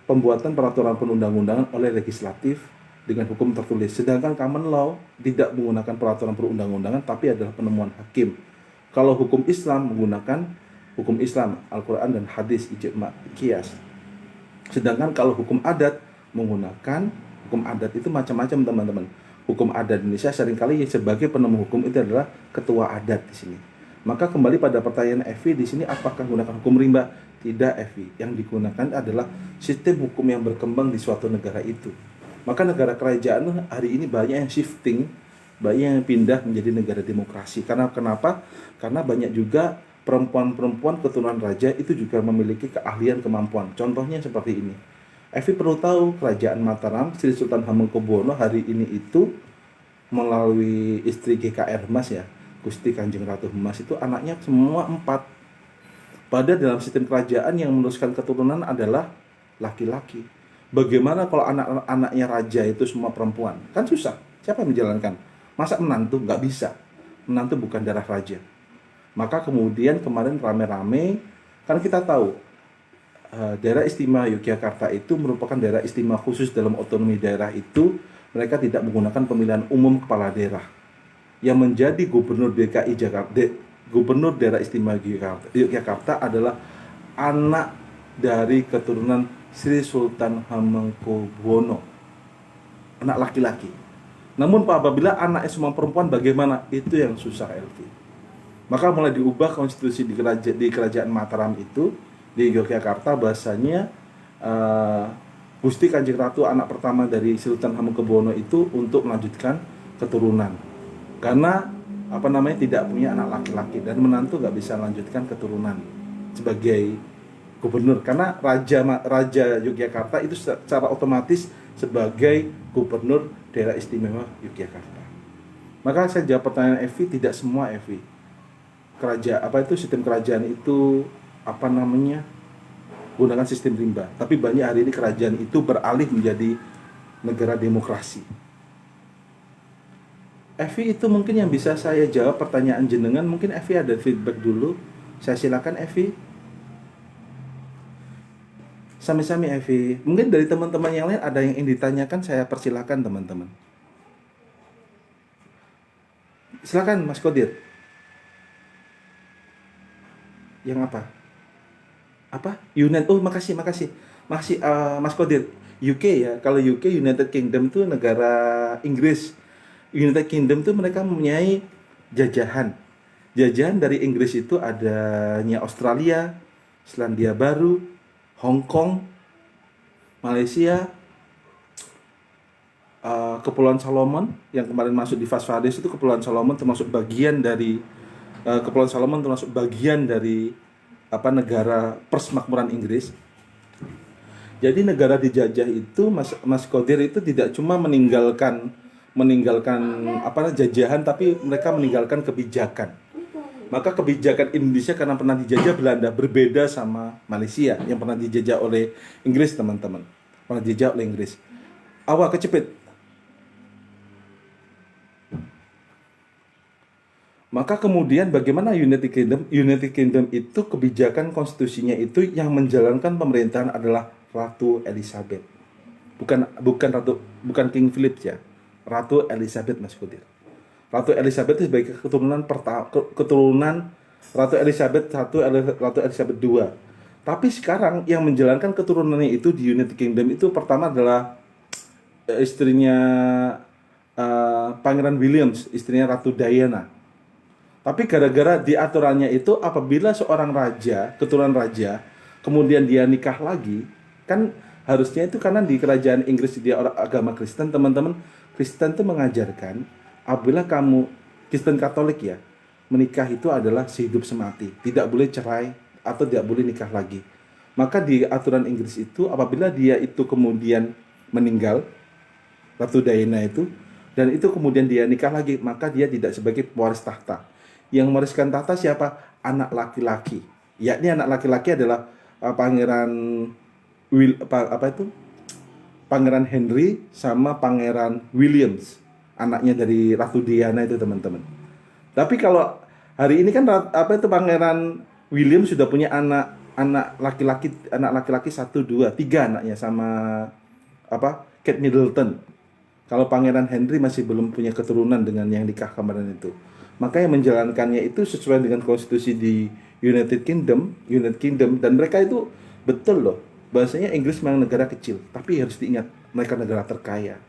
pembuatan peraturan perundang-undangan oleh legislatif dengan hukum tertulis. Sedangkan common law tidak menggunakan peraturan perundang-undangan tapi adalah penemuan hakim. Kalau hukum Islam menggunakan hukum Islam, Al-Quran dan hadis, ijma, qiyas. Sedangkan kalau hukum adat menggunakan hukum adat itu macam-macam teman-teman. Hukum adat Indonesia seringkali sebagai penemu hukum itu adalah ketua adat di sini. Maka kembali pada pertanyaan Evi di sini, apakah menggunakan hukum rimba? Tidak, Evi. Yang digunakan adalah sistem hukum yang berkembang di suatu negara itu. Maka negara kerajaan hari ini banyak yang shifting, banyak yang pindah menjadi negara demokrasi. Karena kenapa? Karena banyak juga perempuan-perempuan keturunan raja itu juga memiliki keahlian kemampuan. Contohnya seperti ini. Evi perlu tahu kerajaan Mataram, Sri Sultan Hamengkubuwono hari ini itu melalui istri GKR Mas ya, Gusti Kanjeng Ratu Mas itu anaknya semua 4. Pada dalam sistem kerajaan yang meneruskan keturunan adalah laki-laki. Bagaimana kalau anak-anaknya raja itu semua perempuan? Kan susah. Siapa yang menjalankan? Masa menantu? Nggak bisa. Menantu bukan darah raja. Maka kemudian kemarin rame-rame, karena kita tahu daerah istimewa Yogyakarta itu merupakan daerah istimewa khusus dalam otonomi daerah itu. Mereka tidak menggunakan pemilihan umum kepala daerah. Yang menjadi gubernur DKI Jakarta, gubernur daerah istimewa Yogyakarta adalah anak dari keturunan Sri Sultan Hamengkubuwono, anak laki-laki. Namun apabila anaknya semua perempuan, bagaimana? Itu yang susah, Elvi. Maka mulai diubah konstitusi di kerajaan Mataram itu di Yogyakarta, bahasanya Gusti Kanjeng Ratu anak pertama dari Sultan Hamengkubuwono itu untuk melanjutkan keturunan. Karena tidak punya anak laki-laki dan menantu nggak bisa melanjutkan keturunan sebagai gubernur, karena Raja Yogyakarta itu secara otomatis sebagai gubernur daerah istimewa Yogyakarta. Maka saya jawab pertanyaan Evi, tidak semua Evi. Sistem kerajaan itu gunakan sistem rimba. Tapi banyak hari ini kerajaan itu beralih menjadi negara demokrasi. Evi itu mungkin yang bisa saya jawab pertanyaan jenengan. Mungkin Evi ada feedback dulu. Saya silakan Evi. Sami-sami Evi. Mungkin dari teman-teman yang lain ada yang ingin ditanyakan, saya persilakan teman-teman. Silakan Mas Kodir. Yang apa? Makasih Mas Kodir. UK ya. Kalau UK, United Kingdom itu negara Inggris. United Kingdom itu mereka mempunyai jajahan. Jajahan dari Inggris itu adanya Australia, Selandia Baru, Hong Kong, Malaysia, Kepulauan Solomon yang kemarin masuk di Fasfades itu. Kepulauan Solomon termasuk bagian dari negara persmakmuran Inggris. Jadi negara dijajah itu Mas Kodir itu tidak cuma meninggalkan jajahan, tapi mereka meninggalkan kebijakan. Maka kebijakan Indonesia karena pernah dijajah Belanda berbeda sama Malaysia yang pernah dijajah oleh Inggris, teman-teman. Pernah dijajah oleh Inggris. Awak kecepit. Maka kemudian bagaimana United Kingdom itu kebijakan konstitusinya itu yang menjalankan pemerintahan adalah Ratu Elizabeth. Bukan King Philip ya. Ratu Elizabeth, Mas Kodir. Ratu Elizabeth itu sebagai keturunan Ratu Elizabeth I, Ratu Elizabeth II. Tapi sekarang yang menjalankan keturunannya itu di United Kingdom itu pertama adalah istrinya Pangeran Williams, istrinya Ratu Diana. Tapi gara-gara di aturannya itu apabila seorang raja, keturunan raja, kemudian dia nikah lagi, kan harusnya itu karena di kerajaan Inggris dia orang agama Kristen, teman-teman. Kristen itu mengajarkan apabila kamu Kristen Katolik ya, menikah itu adalah sehidup semati, tidak boleh cerai atau tidak boleh nikah lagi. Maka di aturan Inggris itu apabila dia itu kemudian meninggal, Ratu Diana itu, dan itu kemudian dia nikah lagi, maka dia tidak sebagai pewaris tahta. Yang mewariskan tahta siapa? Anak laki-laki. Yakni anak laki-laki adalah Pangeran Henry sama Pangeran Williams, anaknya dari Ratu Diana itu, teman-teman. Tapi kalau hari ini kan Pangeran William sudah punya anak laki-laki 1, 2, 3 anaknya sama Kate Middleton. Kalau Pangeran Henry masih belum punya keturunan dengan yang nikah kemarin itu. Maka yang menjalankannya itu sesuai dengan konstitusi di United Kingdom, dan mereka itu betul loh. Bahasanya Inggris memang negara kecil, tapi harus diingat mereka negara terkaya.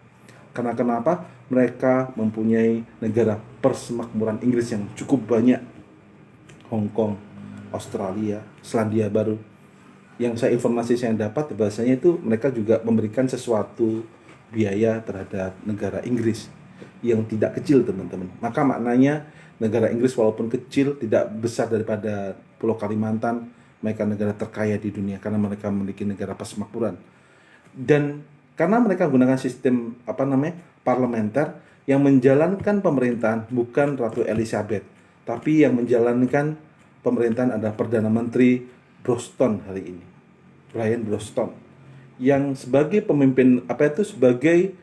Karena kenapa? Mereka mempunyai negara persemakmuran Inggris yang cukup banyak. Hong Kong, Australia, Selandia Baru. Yang informasi saya dapat bahasanya itu mereka juga memberikan sesuatu biaya terhadap negara Inggris yang tidak kecil, teman-teman. Maka maknanya negara Inggris walaupun kecil, tidak besar daripada Pulau Kalimantan, mereka negara terkaya di dunia karena mereka memiliki negara persemakmuran. Dan karena mereka menggunakan sistem parlementer, yang menjalankan pemerintahan bukan Ratu Elizabeth, tapi yang menjalankan pemerintahan adalah Perdana Menteri Boston hari ini, Brian Boston, yang sebagai pemimpin sebagai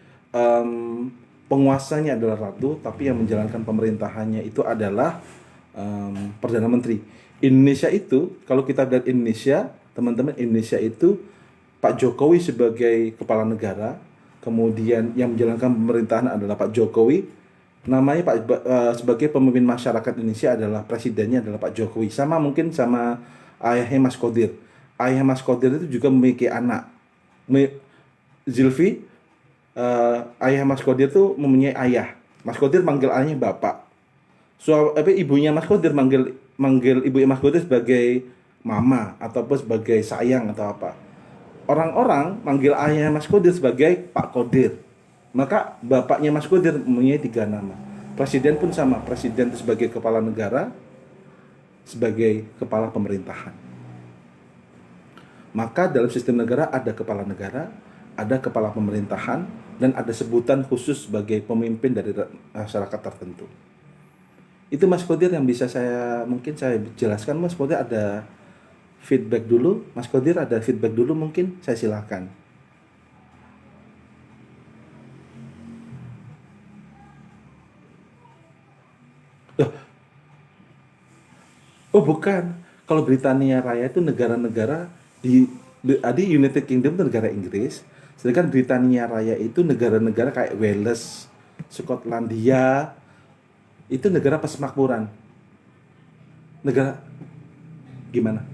penguasanya adalah ratu, tapi yang menjalankan pemerintahannya itu adalah Perdana Menteri. Indonesia itu, kalau kita lihat Indonesia, teman-teman, Indonesia itu Pak Jokowi sebagai kepala negara, kemudian yang menjalankan pemerintahan adalah Pak Jokowi, namanya sebagai pemimpin masyarakat Indonesia adalah presidennya adalah Pak Jokowi. Sama mungkin sama ayahnya Mas Kodir. Ayah Mas Kodir itu juga memiliki anak, Zilfi. Ayah Mas Kodir itu mempunyai ayah. Mas Kodir manggil ayahnya bapak. Ibunya Mas Kodir manggil manggil ibu Mas Kodir sebagai mama ataupun sebagai sayang atau apa. Orang-orang manggil ayahnya Mas Kodir sebagai Pak Kodir. Maka bapaknya Mas Kodir mempunyai 3 nama. Presiden pun sama, presiden itu sebagai kepala negara, sebagai kepala pemerintahan. Maka dalam sistem negara ada kepala pemerintahan, dan ada sebutan khusus sebagai pemimpin dari masyarakat tertentu. Itu Mas Kodir yang bisa mungkin saya jelaskan. Mas Kodir ada feedback dulu? Mas Kodir ada feedback dulu mungkin? Saya silakan. Loh, oh bukan. Kalau Britania Raya itu negara-negara di United Kingdom itu negara Inggris, sedangkan Britania Raya itu negara-negara kayak Wales, Skotlandia, itu negara persemakmuran. Negara gimana?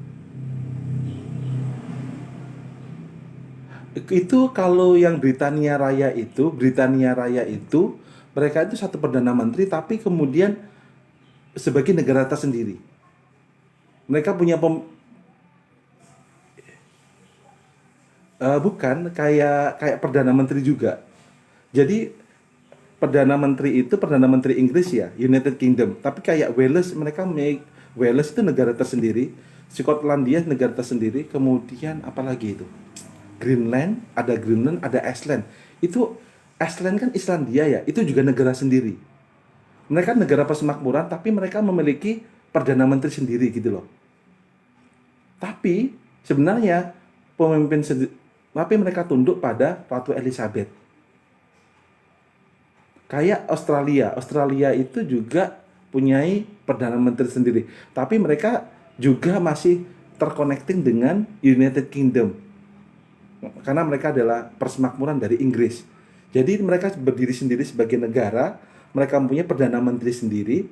Itu kalau yang Britania Raya itu mereka itu satu perdana menteri tapi kemudian sebagai negara tersendiri. Mereka punya bukan kayak kayak perdana menteri juga. Jadi perdana menteri Inggris ya, United Kingdom. Tapi kayak Wales, Wales itu negara tersendiri, Skotlandia negara tersendiri, kemudian apalagi itu? Greenland, ada Iceland. Itu Iceland kan Islandia ya, itu juga negara sendiri. Mereka negara persemakmuran tapi mereka memiliki perdana menteri sendiri gitu loh. Tapi sebenarnya tapi mereka tunduk pada Ratu Elizabeth. Kayak Australia itu juga punyai perdana menteri sendiri. Tapi mereka juga masih terconnecting dengan United Kingdom. Karena mereka adalah persemakmuran dari Inggris. Jadi mereka berdiri sendiri sebagai negara, mereka mempunyai perdana menteri sendiri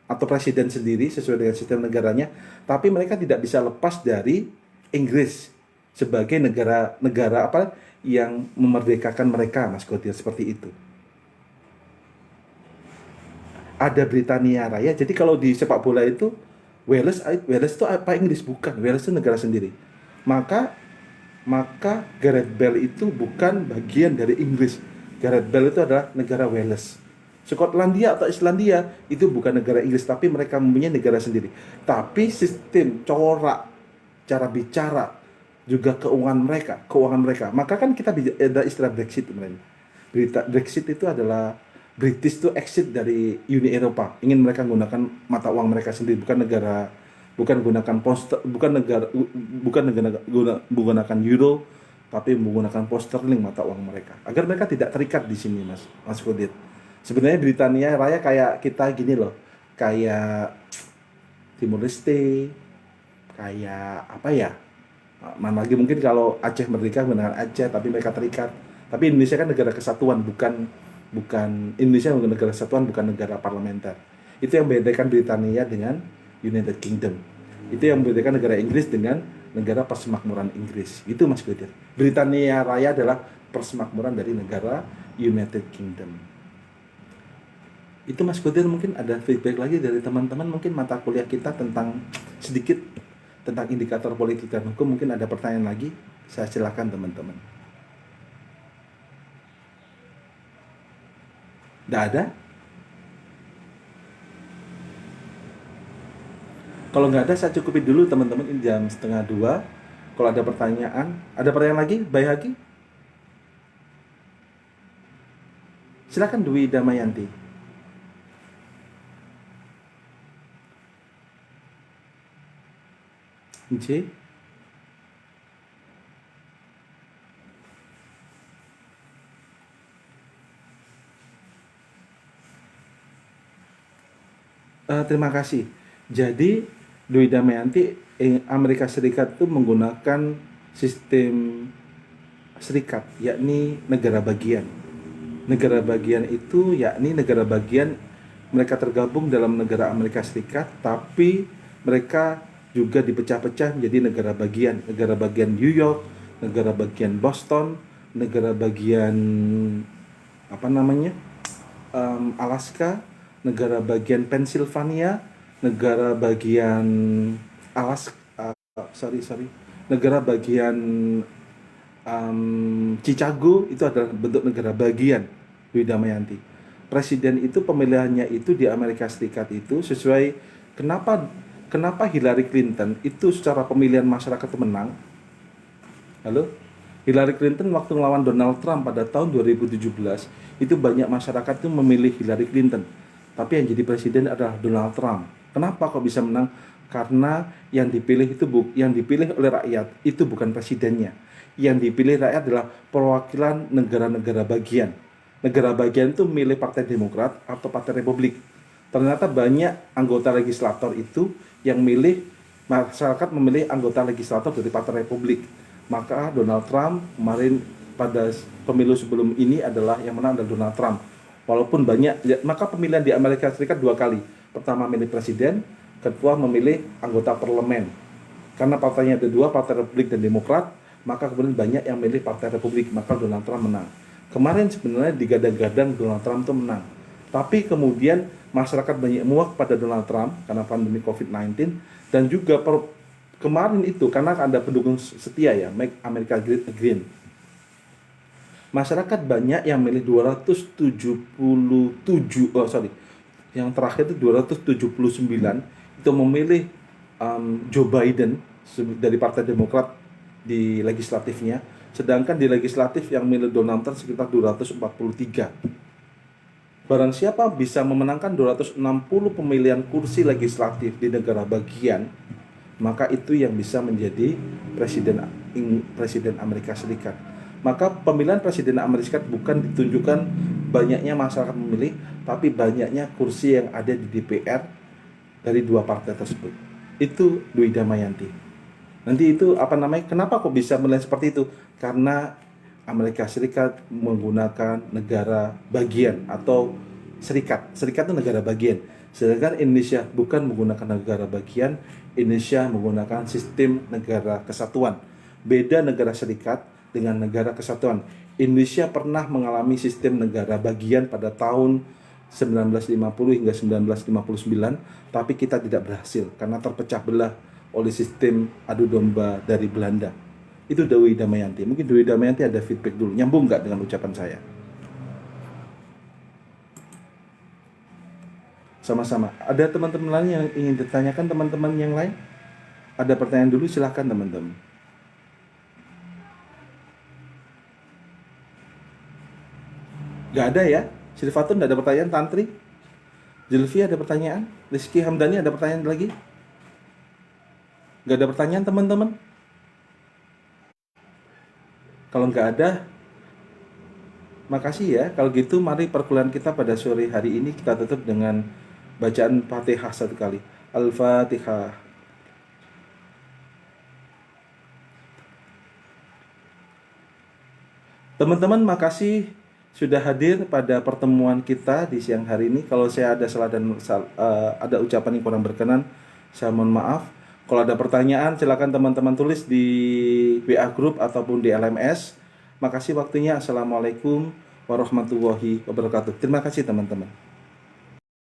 atau presiden sendiri sesuai dengan sistem negaranya, tapi mereka tidak bisa lepas dari Inggris sebagai negara apa yang memerdekakan mereka, Mas Kodir, seperti itu. Ada Britania Raya. Jadi kalau di sepak bola itu Wales itu apa Inggris? Bukan. Wales itu negara sendiri. Maka Gareth Bale itu bukan bagian dari Inggris. Gareth Bale itu adalah negara Wales. Skotlandia atau Islandia itu bukan negara Inggris, tapi mereka mempunyai negara sendiri. Tapi sistem corak, cara bicara, juga keuangan mereka. Maka kan kita ada istilah Brexit sebenarnya. Brexit itu adalah British itu exit dari Uni Eropa. Ingin mereka menggunakan mata uang mereka sendiri, bukan menggunakan euro, tapi menggunakan pound sterling mata uang mereka. Agar mereka tidak terikat di sini, Mas Kodit. Sebenarnya Britania Raya kayak kita gini loh, kayak Timor Leste, kayak apa ya? Mana lagi mungkin kalau Aceh merdeka dengan Aceh, tapi mereka terikat. Tapi Indonesia kan negara kesatuan, bukan Indonesia negara kesatuan, bukan negara parlementer. Itu yang membedakan Britania dengan United Kingdom. Itu yang membedakan negara Inggris dengan negara persemakmuran Inggris. Itu Mas Kodir. Britania Raya adalah persemakmuran dari negara United Kingdom. Itu Mas Kodir, mungkin ada feedback lagi dari teman-teman, mungkin mata kuliah kita sedikit tentang indikator politik dan hukum. Mungkin ada pertanyaan lagi, saya silakan teman-teman. Tidak ada? Kalau nggak ada, saya cukupin dulu teman-teman, ini jam 1:30. Kalau ada pertanyaan lagi, Baik Haki? Silakan Dwi Damayanti. J. Terima kasih. Jadi Dwi Damayanti, Amerika Serikat itu menggunakan sistem serikat, yakni negara bagian. Negara bagian itu yakni negara bagian mereka tergabung dalam negara Amerika Serikat, tapi mereka juga dipecah-pecah menjadi negara bagian New York, negara bagian Boston, negara bagian Alaska, negara bagian Pennsylvania, negara bagian Alaska, negara bagian Chicago itu adalah bentuk negara bagian, Dwi Damayanti. Presiden itu pemilihannya itu di Amerika Serikat itu sesuai kenapa Hillary Clinton itu secara pemilihan masyarakat itu menang. Halo? Hillary Clinton waktu melawan Donald Trump pada tahun 2017 itu banyak masyarakat itu memilih Hillary Clinton. Tapi yang jadi presiden adalah Donald Trump. Kenapa kok bisa menang? Karena yang dipilih oleh rakyat itu bukan presidennya. Yang dipilih rakyat adalah perwakilan negara-negara bagian. Negara bagian itu milih Partai Demokrat atau Partai Republik. Ternyata banyak anggota legislator itu yang masyarakat memilih anggota legislator dari Partai Republik. Maka Donald Trump kemarin pada pemilu sebelum ini adalah yang menang adalah Donald Trump. Walaupun maka pemilihan di Amerika Serikat 2 kali. Pertama memilih presiden, kedua memilih anggota parlemen. Karena partainya ada 2, Partai Republik dan Demokrat, maka kemudian banyak yang memilih Partai Republik, maka Donald Trump menang. Kemarin sebenarnya digadang-gadang Donald Trump itu menang. Tapi kemudian masyarakat banyak muak pada Donald Trump karena pandemi COVID-19 dan juga kemarin itu karena ada pendukung setia ya, Make America Great Again. Masyarakat banyak yang milih yang terakhir itu 279 itu memilih Joe Biden dari Partai Demokrat di legislatifnya, sedangkan di legislatif yang milih Donald Trump sekitar 243. Barang siapa bisa memenangkan 260 pemilihan kursi legislatif di negara bagian, maka itu yang bisa menjadi presiden Amerika Serikat. Maka pemilihan presiden Amerika Serikat bukan ditunjukkan banyaknya masyarakat memilih, tapi banyaknya kursi yang ada di DPR dari 2 partai tersebut. Itu Dwi Damayanti. Nanti itu kenapa kok bisa menilai seperti itu? Karena Amerika Serikat menggunakan negara bagian atau serikat itu negara bagian. Sedangkan Indonesia bukan menggunakan negara bagian, Indonesia menggunakan sistem negara kesatuan. Beda negara serikat dengan negara kesatuan. Indonesia pernah mengalami sistem negara bagian pada tahun 1950 hingga 1959, tapi kita tidak berhasil karena terpecah belah oleh sistem adu domba dari Belanda. Itu Dwi Damayanti. Mungkin Dwi Damayanti ada feedback dulu. Nyambung nggak dengan ucapan saya? Sama-sama. Ada teman-teman lain yang ingin ditanyakan, teman-teman yang lain? Ada pertanyaan dulu, silahkan teman-teman. Nggak ada ya? Silvatun nggak ada pertanyaan? Tantri? Jelvi ada pertanyaan? Rizky Hamdani ada pertanyaan lagi? Nggak ada pertanyaan teman-teman? Kalau nggak ada, makasih ya. Kalau gitu mari perkuliahan kita pada sore hari ini kita tutup dengan bacaan Fatihah 1 kali. Al-Fatihah. Teman-teman, makasih sudah hadir pada pertemuan kita di siang hari ini. Kalau saya ada salah dan ada ucapan yang kurang berkenan, saya mohon maaf. Kalau ada pertanyaan, silakan teman-teman tulis di WA Group ataupun di LMS. Makasih waktunya. Assalamualaikum warahmatullahi wabarakatuh. Terima kasih teman-teman.